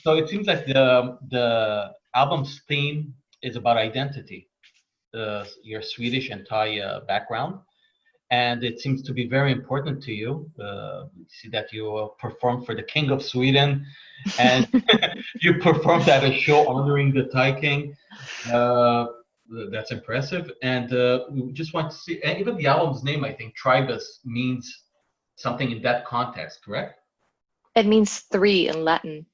So it seems like the album's theme is about identity, your Swedish and Thai background, and it seems to be very important to you. See that you performed for the King of Sweden, and you performed at a show honoring the Thai King. Uh, that's impressive, and we just want to see. And even the album's name, I think, Tribus means something in that context, correct? It means three in Latin.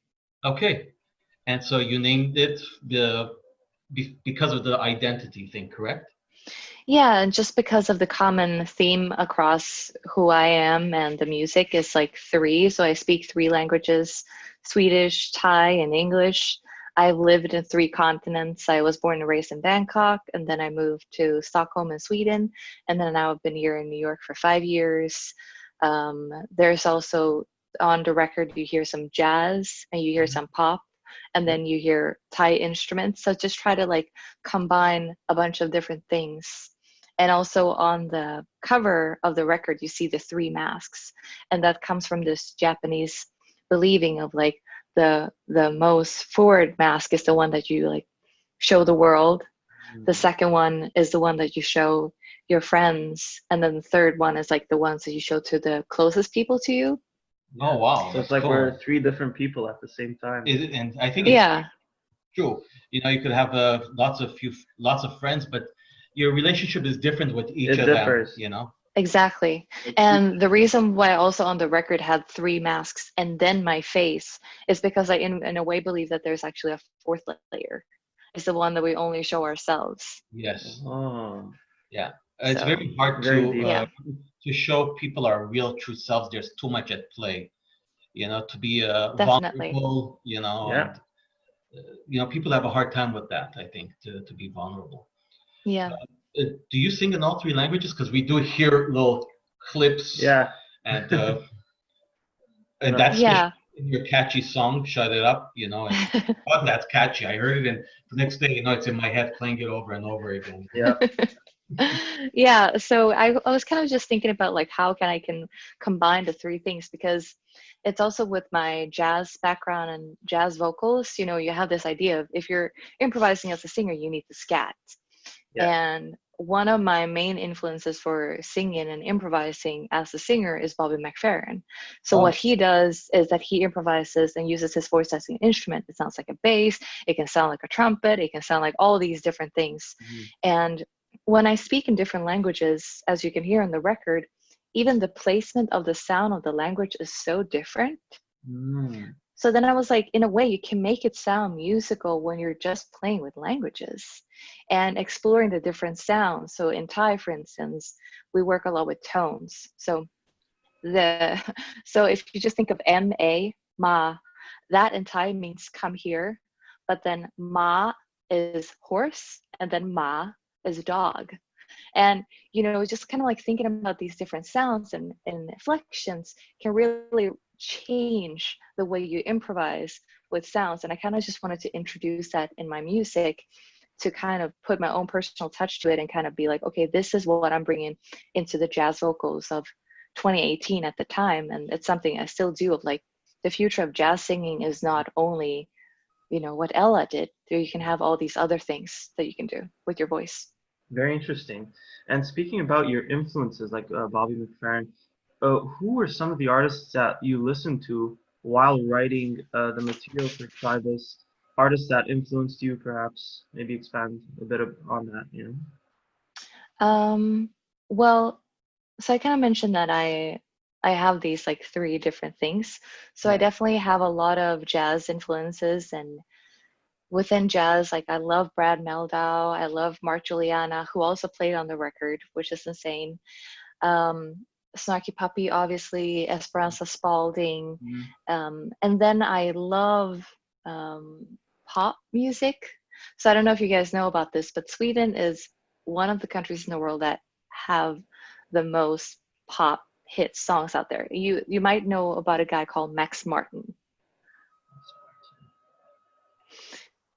Okay, and so you named it because of the identity thing, correct? Yeah, and just because of the common theme across who I am and the music is like three. So I speak three languages, Swedish, Thai, and English. I've lived in three continents. I was born and raised in Bangkok, and then I moved to Stockholm in Sweden. And then now I've been here in New York for 5 years. There's also on the record, you hear some jazz and you hear Mhm. some pop, and then you hear Thai instruments. So just try to like combine a bunch of different things. And also on the cover of the record, you see the three masks, and that comes from this Japanese believing of like the most forward mask is the one that you like show the world. The Mm. second one is the one that you show your friends, and then the third one is like the ones that you show to the closest people to you. Oh Yeah. wow, So it's that's like we're cool. three different people at the same time. And I think Yeah. it's Yeah, true. You know, you could have lots of friends, but your relationship is different with each It of them. differs. You know. exactly. Like three. And the reason why also on the record had three masks and then my face is because I in a way believe that there's actually a fourth layer. It's the one that we only show ourselves. Yes. Oh, Yeah. It's So very hard very deep. yeah, to show people our real true selves. There's too much at play. You know, to be definitely. vulnerable. You know, Yeah. and people have a hard time with that. I think to be vulnerable. Yeah. Do you sing in all three languages? Because we do hear little clips, Yeah. and And that's the Yeah. in your catchy song, "Shut It Up." You know, and oh, that's catchy. I heard it, and the next thing you know, it's in my head, playing it over and over again. yeah. Yeah, so I was kind of just thinking about like how I can combine the three things because it's also with my jazz background and jazz vocals, you have this idea of if you're improvising as a singer, you need to scat. Yeah. And one of my main influences for singing and improvising as a singer is Bobby McFerrin. So Oh, what he does is that he improvises and uses his voice as an instrument. It sounds like a bass, it can sound like a trumpet, it can sound like all these different things. Mhm. And when I speak in different languages, as you can hear on the record, even the placement of the sound of the language is so different. Mm. So then I was like, in a way, you can make it sound musical when you're just playing with languages and exploring the different sounds. So in Thai, for instance, we work a lot with tones. The so if you just think of ma, ma, that in Thai means come here, but then ma is horse, and then ma is dog. And just kind of like thinking about these different sounds and inflections can really change the way you improvise with sounds. And I kind of just wanted to introduce that in my music to kind of put my own personal touch to it and kind of be like, okay, this is what I'm bringing into the jazz vocals of 2018 at the time. And it's something I still do of like the future of jazz singing is not only what Ella did. You can have all these other things that you can do with your voice. Very interesting. And speaking about your influences, like Bobby McFerrin, who were some of the artists that you listened to while writing the material for Tribus? Artists that influenced you, perhaps? Maybe expand a bit on that. Um, well, so I kind of mentioned that I have these like three different things. So I Yeah. definitely have a lot of jazz influences, and within jazz, like I love Brad Meldau, I love Mark Juliana, who also played on the record, which is insane. Um, Snarky Puppy, obviously, Esperanza Spalding, Mhm. and then I love um, pop music. So I don't know if you guys know about this, but Sweden is one of the countries in the world that have the most pop hit songs out there. You might know about a guy called Max Martin.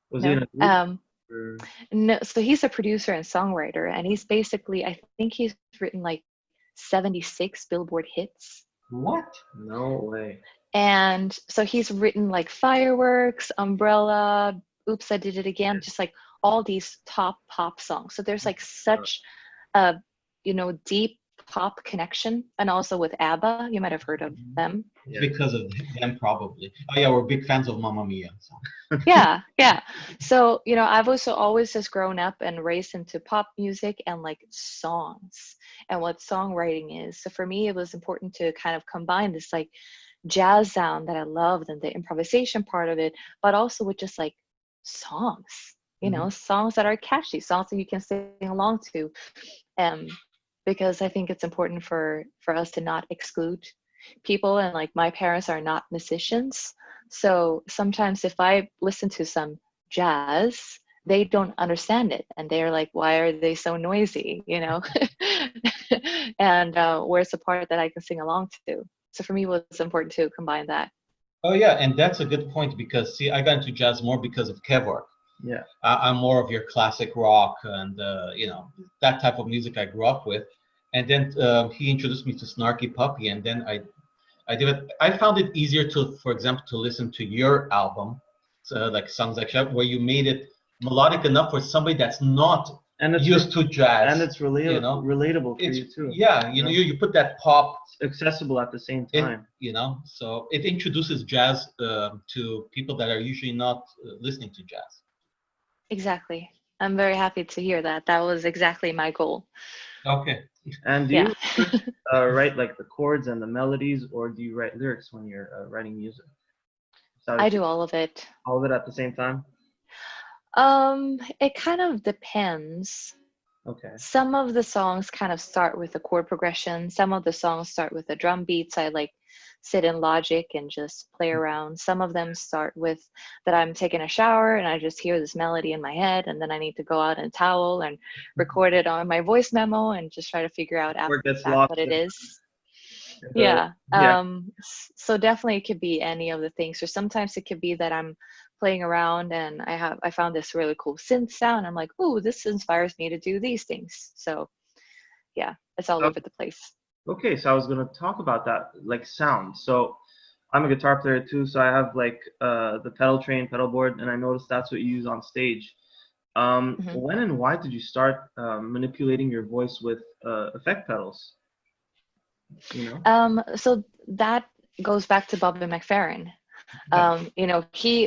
Was he in No? a group? Or... No, so he's a producer and songwriter, and he's basically, I think he's written like 76 Billboard hits. what? No way. And so he's written like Fireworks, Umbrella, Oops, I Did It Again, just like all these top pop songs. So there's like such a, deep pop connection. And also with ABBA, you might have heard of them. It's because of them, probably. Oh yeah, we're big fans of Mamma Mia. So. Yeah. So, I've also always just grown up and raised into pop music and like songs and what songwriting is. So for me, it was important to kind of combine this like jazz sound that I loved and the improvisation part of it, but also with just like songs, songs that are catchy, songs that you can sing along to. Because I think it's important for us to not exclude people. And like my parents are not musicians. So sometimes if I listen to some jazz, they don't understand it. And they're like, why are they so noisy? And where's the part that I can sing along to? So for me, it was important to combine that. Oh yeah, and that's a good point because see, I got into jazz more because of Kevork. Yeah. I'm more of your classic rock and that type of music I grew up with. And then he introduced me to Snarky Puppy, and then I did it. I found it easier to, for example, to listen to your album, so like Songs Like Chef, where you made it melodic enough for somebody that's not used to jazz. And it's relatable for you too. Yeah, you put that pop. It's accessible at the same time. So it introduces jazz to people that are usually not listening to jazz. Exactly. I'm very happy to hear that. That was exactly my goal. Okay. And do you write like the chords and the melodies, or do you write lyrics when you're writing music? I do all of it. All of it at the same time? It kind of depends. Okay. Some of the songs kind of start with a chord progression. Some of the songs start with a drum beat. So I like sit in Logic and just play around. Some of them start with that I'm taking a shower and I just hear this melody in my head, and then I need to go out and towel and record it on my voice memo and just try to figure out after the fact what it is. Yeah. So definitely it could be any of the things, or sometimes it could be that I'm playing around and I found this really cool synth sound. I'm like, oh, this inspires me to do these things. So yeah, it's all over the place. Okay, so I was gonna talk about that, like sound. So I'm a guitar player too, so I have like the pedal train, pedal board, and I noticed that's what you use on stage. When and why did you start manipulating your voice with effect pedals? So that goes back to Bobby McFerrin.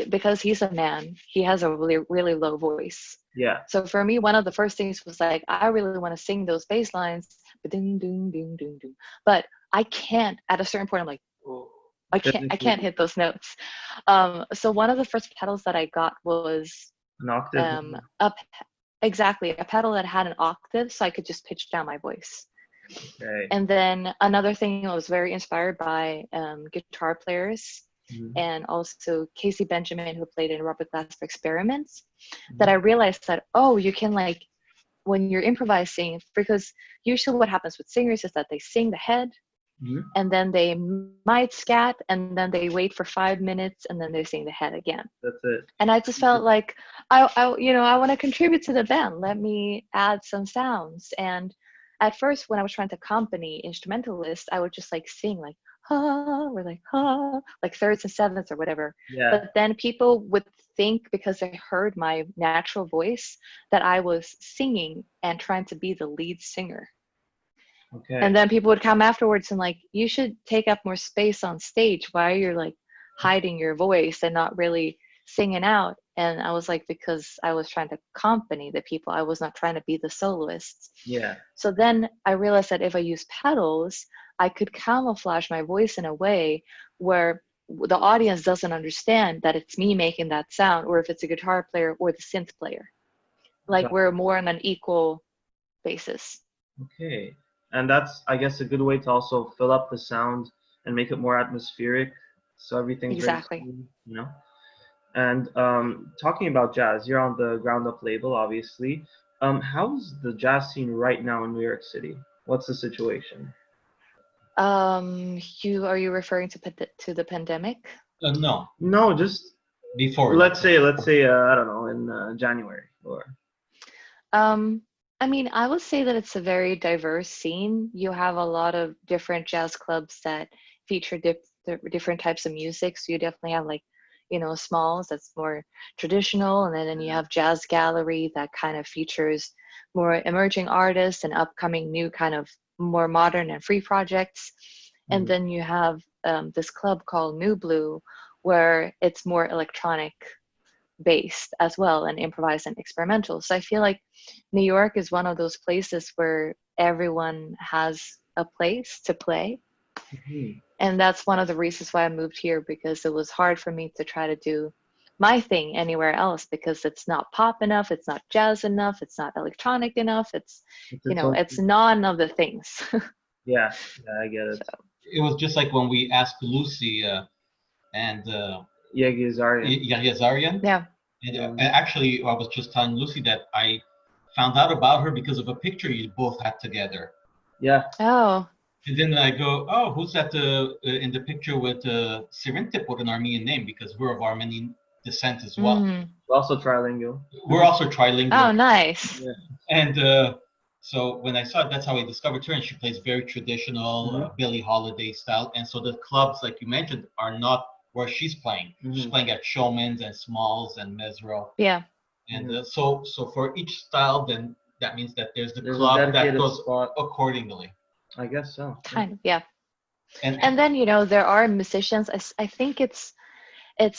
Because he's a man, he has a really, really low voice. Yeah. So for me, one of the first things was like, I really want to sing those bass lines, but I can't. At a certain point, I'm like, oh, I can't hit those notes. So one of the first pedals that I got was an octave. Exactly, a pedal that had an octave, so I could just pitch down my voice. Okay. And then another thing I was very inspired by guitar players. And also Casey Benjamin, who played in Robert Glasper Experiments, that I realized that, oh, you can like, when you're improvising, because usually what happens with singers is that they sing the head and then they might scat and then they wait for 5 minutes and then they sing the head again. That's it. And I just felt like, I want to contribute to the band. Let me add some sounds. And at first, when I was trying to accompany instrumentalists, I would just like sing like, or like thirds and sevenths or whatever. Yeah. But then people would think, because they heard my natural voice, that I was singing and trying to be the lead singer. Okay. And then people would come afterwards and like, you should take up more space on stage. Why are you like hiding your voice and not really singing out? And I was like, because I was trying to accompany the people. I was not trying to be the soloist. Yeah. So then I realized that if I use pedals, I could camouflage my voice in a way where the audience doesn't understand that it's me making that sound, or if it's a guitar player or the synth player. Like we're more on an equal basis. Okay. And that's, I guess, a good way to also fill up the sound and make it more atmospheric. So everything's exactly. very smooth, And talking about jazz, you're on the Ground Up label, obviously. How's the jazz scene right now in New York City? What's the situation? Are you referring to the pandemic? No, just before. Let's say I don't know, in January or. I mean, I would say that it's a very diverse scene. You have a lot of different jazz clubs that feature the different types of music. So you definitely have like, Smalls, that's more traditional, and then you have Jazz Gallery that kind of features more emerging artists and upcoming new kind of more modern and free projects. And then you have this club called New Blue, where it's more electronic based as well, and improvised and experimental. So I feel like New York is one of those places where everyone has a place to play. And that's one of the reasons why I moved here, because it was hard for me to try to do my thing anywhere else, because it's not pop enough, it's not jazz enough, it's not electronic enough, it's it's none of the things. Yeah, I get it. So. It was just like when we asked Lucy and Yazarian. Yeah. And actually, I was just telling Lucy that I found out about her because of a picture you both had together. Yeah. Oh. And then I go, oh, who's that in the picture with Sirintip with an Armenian name? Because we're of Armenian descent as well. We're also trilingual. We're also trilingual. Oh, nice. Yeah. And so when I saw it, that's how I discovered her. And she plays very traditional Billie Holiday style. And so the clubs, like you mentioned, are not where she's playing. She's playing at Showman's and Smalls and Mesro. Yeah. And so for each style, then that means that there's club that goes accordingly. I guess so. Kind of, yeah. And then, there are musicians. I think it's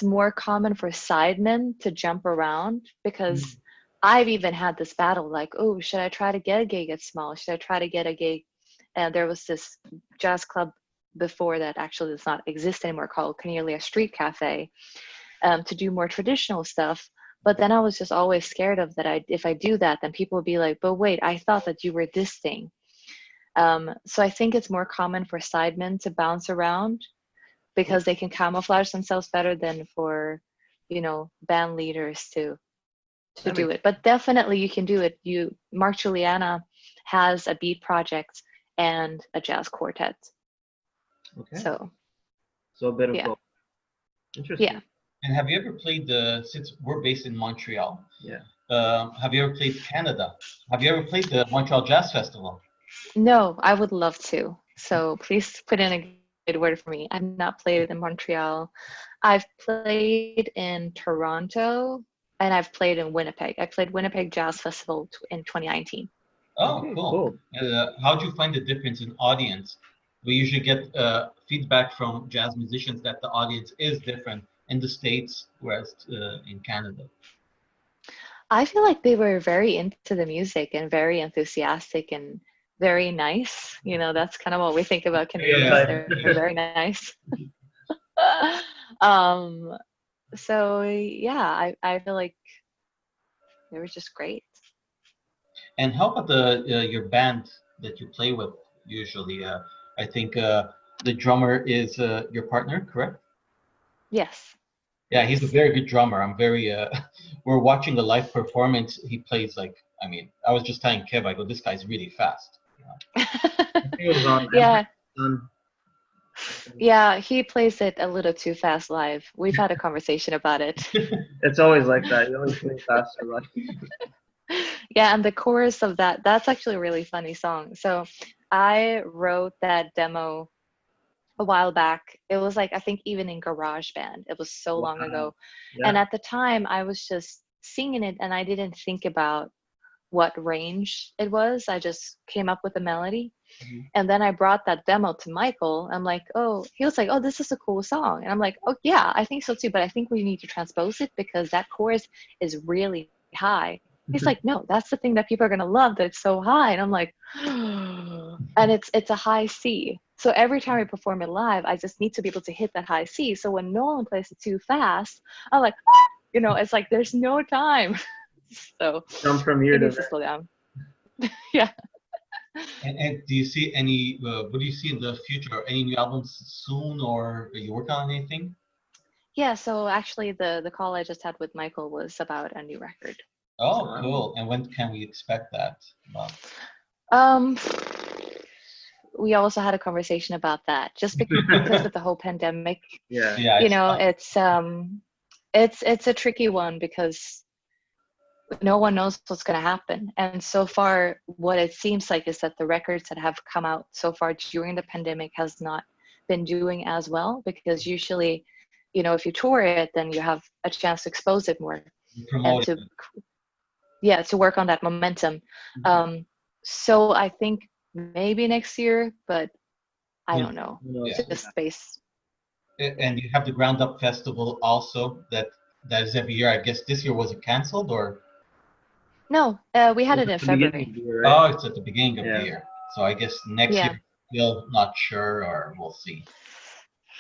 more common for sidemen to jump around, because I've even had this battle, like, oh, should I try to get a gig at Small? Should I try to get a gig? And there was this jazz club before that actually does not exist anymore, called Cornelia Street Cafe, to do more traditional stuff. But then I was just always scared of that. If I do that, then people would be like, but wait, I thought that you were this thing. So I think it's more common for sidemen to bounce around, because they can camouflage themselves better than for, band leaders to do it. But definitely you can do it. Mark Juliana has a beat project and a jazz quartet. Okay. So a bit of both. Interesting. Yeah. And have you ever played since we're based in Montreal? Yeah. Have you ever played Canada? Have you ever played the Montreal Jazz Festival? No, I would love to. So please put in a good word for me. I've not played in Montreal. I've played in Toronto, and I've played in Winnipeg. I played Winnipeg Jazz Festival in 2019. Oh, Okay, cool. How do you find the difference in audience? We usually get feedback from jazz musicians that the audience is different in the States, whereas in Canada. I feel like they were very into the music and very enthusiastic and very nice. That's kind of what we think about Canadians. Yeah. They're very nice. So yeah, I feel like they were just great. And how about your band that you play with usually? I think the drummer is your partner, correct? Yes. Yeah, he's a very good drummer. I'm very. We're watching the live performance. He plays I was just telling Kev, I go, this guy's really fast. He was on. Yeah. Yeah, he plays it a little too fast live. We've had a conversation about it. It's always like that. You always play faster live. Yeah, and the chorus of that's actually a really funny song. So I wrote that demo a while back. It was I think even in GarageBand. It was so long ago. Yeah. And at the time I was just singing it, and I didn't think about what range it was. I just came up with a melody. And then I brought that demo to Michael. I'm like, he was like, oh, this is a cool song. And I'm like, oh yeah, I think so too. But I think we need to transpose it, because that chorus is really high. He's like, no, that's the thing that people are going to love, that it's so high. And I'm like, and it's a high C. So every time I perform it live, I just need to be able to hit that high C. So when Nolan plays it too fast, I'm like, it's like, there's no time. So jump from here to slow down. Yeah. And do you see any, what do you see in the future? Any new albums soon, or are you working on anything? Yeah, so actually the call I just had with Michael was about a new record. Oh, cool. And when can we expect that? We also had a conversation about that, just because of the whole pandemic. Yeah. It's a tricky one, because no one knows what's going to happen. And so far, what it seems like is that the records that have come out so far during the pandemic has not been doing as well, because usually, you know, if you tour it, then you have a chance to expose it more and Promoting. to work on that momentum. So I think maybe next year, but I don't know. Who knows? Yeah. Just space. And you have the Ground Up Festival also that is every year. I guess this year was it canceled or? No, we had it It's in at the beginning February. of the year, Oh, right? it's at the beginning of the Yeah. year. So I guess next Yeah, year, still not sure, or we'll see.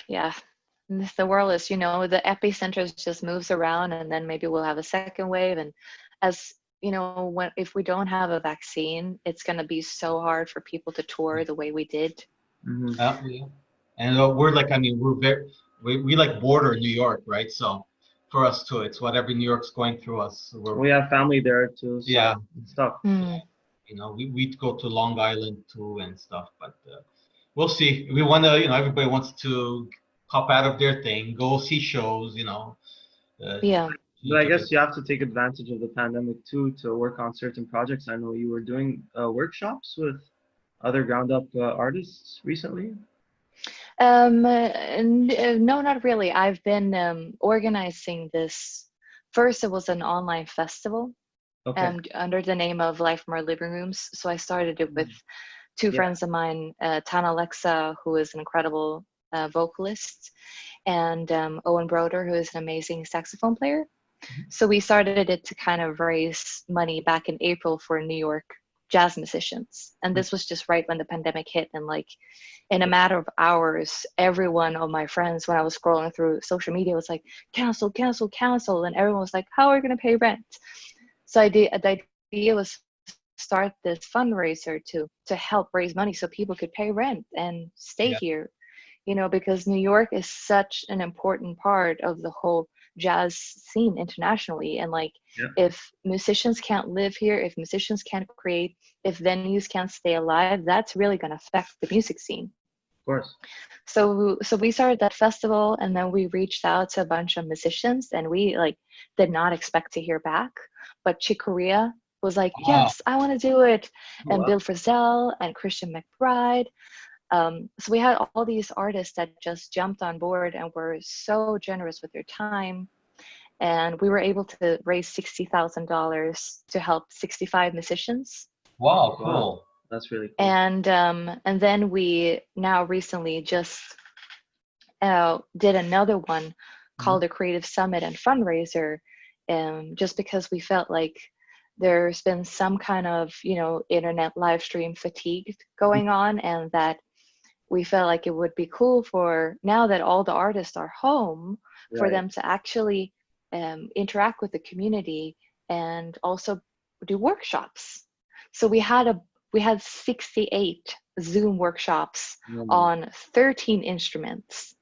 yeah. The world is, you know, the epicenter just moves around, and then maybe we'll have a second wave. And as you know, when if we don't have a vaccine, it's going to be so hard for people to tour the way we did. Mm-hmm. Yeah. And we're like, I mean, we like border New York, right? So for us too, it's whatever New York's going through us. We have family there too, so Yeah, it's tough. Mm, you know, we'd go to Long Island too and stuff, but we'll see. We want to, you know, everybody wants to hop out of their thing, go see shows, you know. Uh, yeah. But I guess you have to take advantage of the pandemic too to work on certain projects. I know you were doing workshops with other ground up artists recently. No, not really. I've been organizing this. First, it was an online festival Okay. under the name of Life from Our Living Rooms. So I started it with two Yeah. friends of mine, Tana Alexa, who is an incredible vocalist, and Owen Broder, who is an amazing saxophone player. So we started it to kind of raise money back in April for New York jazz musicians. And this was just right when the pandemic hit. And like in a matter of hours, every one of my friends, when I was scrolling through social media, was like, cancel, cancel, cancel. And everyone was like, how are we going to pay rent? So the idea was start this fundraiser to help raise money so people could pay rent and stay here, you know, because New York is such an important part of the whole jazz scene internationally. And like if musicians can't live here, if musicians can't create, if venues can't stay alive, that's really going to affect the music scene. Of course. So we started that festival, and then we reached out to a bunch of musicians, and we like did not expect to hear back, but Chick Corea was like, yes, I want to do it. And Bill Frisell and Christian McBride. So we had all these artists that just jumped on board and were so generous with their time. And we were able to raise $60,000 to help 65 musicians. Wow, cool. That's really cool. And then we now recently just did another one called the Creative Summit and Fundraiser, just because we felt like there's been some kind of, you know, internet live stream fatigue going on, and that we felt like it would be cool for, now that all the artists are home, for them to actually interact with the community and also do workshops. So we had 68 Zoom workshops on 13 instruments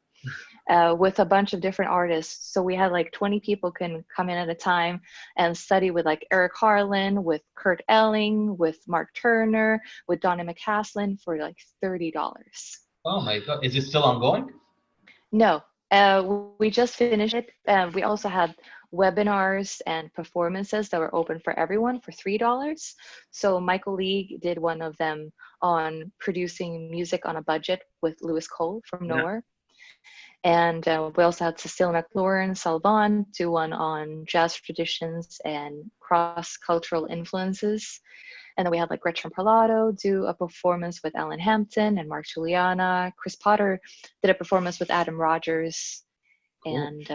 with a bunch of different artists. So we had like 20 people can come in at a time and study with like Eric Harlan, with Kurt Elling, with Mark Turner, with Donna McCaslin for like $30. Oh my God. Is it still ongoing? No, we just finished it. We also had webinars and performances that were open for everyone for $3. So Michael League did one of them on producing music on a budget with Lewis Cole from Nowhere. And we also had Cecile McLaurin Salvan do one on jazz traditions and cross-cultural influences. And then we had like Gretchen Parlato do a performance with Alan Hampton and Mark Juliana. Chris Potter did a performance with Adam Rogers and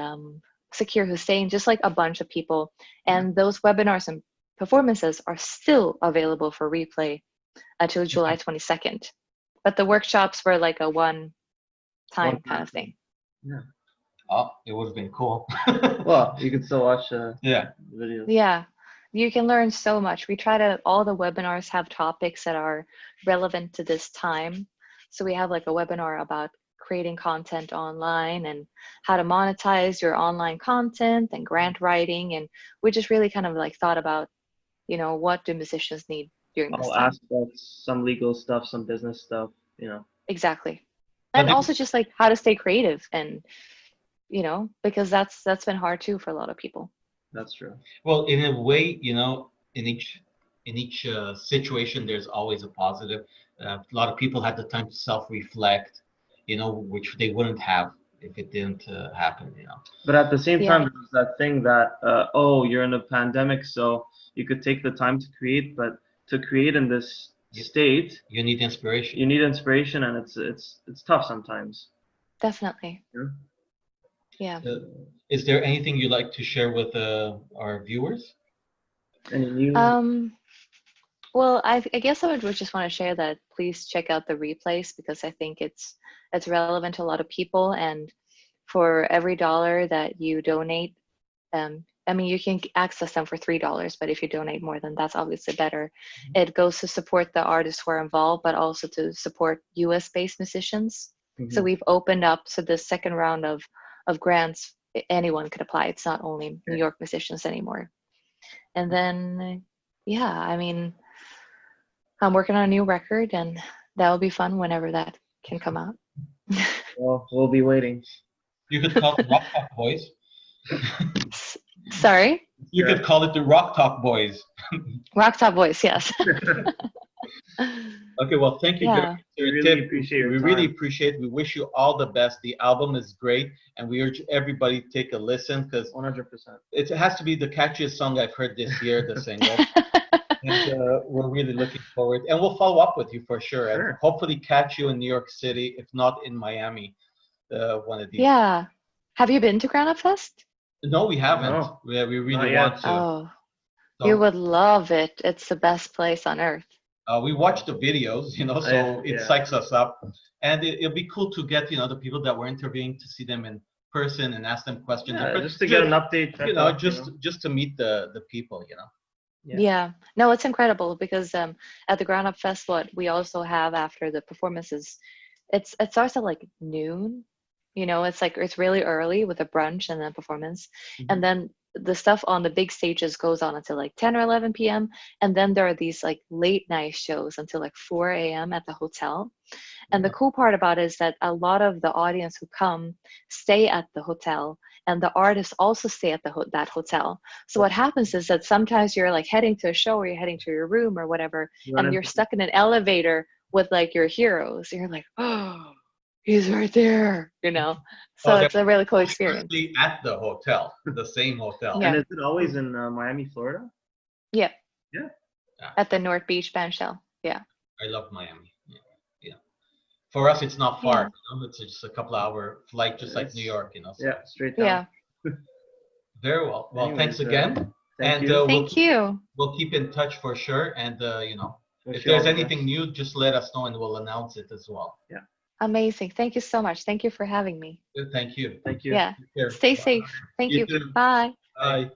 Zakir Hussain, just like a bunch of people. And those webinars and performances are still available for replay until July 22nd. But the workshops were like a one-time kind of thing. Yeah. Oh, it would have been cool. Well, you can still watch videos. Yeah. You can learn so much. We try to, all the webinars have topics that are relevant to this time. So we have like a webinar about creating content online and how to monetize your online content and grant writing. And we just really kind of like thought about, you know, what do musicians need during this All time? aspects, some legal stuff, some business stuff, you know. Exactly. And also just like how to stay creative, and, you know, because that's been hard too for a lot of people. That's true. Well, in a way, you know, in each situation, there's always a positive. A lot of people had the time to self-reflect. which they wouldn't have if it didn't happen. But at the same time, Yeah. there's that thing that oh, you're in a pandemic, so you could take the time to create, but to create in this state, You need inspiration. you need inspiration, and it's tough sometimes. Definitely. Yeah. Yeah. Is there anything you'd like to share with our viewers? Any new? Well, I guess I would just want to share that please check out the replays, because I think it's relevant to a lot of people. And for every dollar that you donate, I mean, you can access them for $3, but if you donate more, then that's obviously better. It goes to support the artists who are involved, but also to support US-based musicians. So we've opened up, so the second round of grants, anyone could apply. It's not only New York musicians anymore. And then, yeah, I mean, I'm working on a new record, and that will be fun whenever that can come out. Well, we'll be waiting. You could call it Rock Talk Boys. Sorry? You could call it the Rock Talk Boys. Rock Top Voice, yes. Okay, well, thank you very much. We really appreciate your We time. really appreciate it. We wish you all the best. The album is great, and we urge everybody to take a listen, because 100%. it has to be the catchiest song I've heard this year, the single. And we're really looking forward, and we'll follow up with you for sure, and hopefully catch you in New York City, if not in Miami, one of these. Yeah. Have you been to Ground Up Fest? No, we haven't. No. We really yet. want to. Oh, So, you would love it. It's the best place on earth. we watch the videos, so it Yeah. psychs us up, and it'll be cool to get the people that we're interviewing to see them in person and ask them questions. Yeah, just to get an update. Just to meet the people. Yeah. No, it's incredible, because at the Ground Up Fest, what we also have after the performances, it starts at like noon. It's really early with a brunch and then performance, and then the stuff on the big stages goes on until like 10 or 11 p.m. And then there are these like late night shows until like 4 a.m. at the hotel. And the cool part about it is that a lot of the audience who come stay at the hotel, and the artists also stay at that hotel. So what happens is that sometimes you're like heading to a show, or you're heading to your room or whatever, and you're stuck in an elevator with like your heroes. And you're like, oh, he's right there, So it's a really cool experience. Especially at the hotel, the same hotel. Yeah. And is it always in Miami, Florida? Yeah. Yeah. At the North Beach Bandshell. Yeah. I love Miami. Yeah. For us, it's not far. Yeah. It's just a couple hour flight, just like New York. So. Yeah, straight down. Yeah. Very well. Well, Anyways, thanks again. Thank you. Thank you. We'll keep in touch for sure. And if Wish you there's all the anything best. new, just let us know, and we'll announce it as well. Yeah. Amazing. Thank you so much. Thank you for having me. Thank you. Thank you. Yeah. Take care. Stay safe. Thank You you. too. Bye. Bye.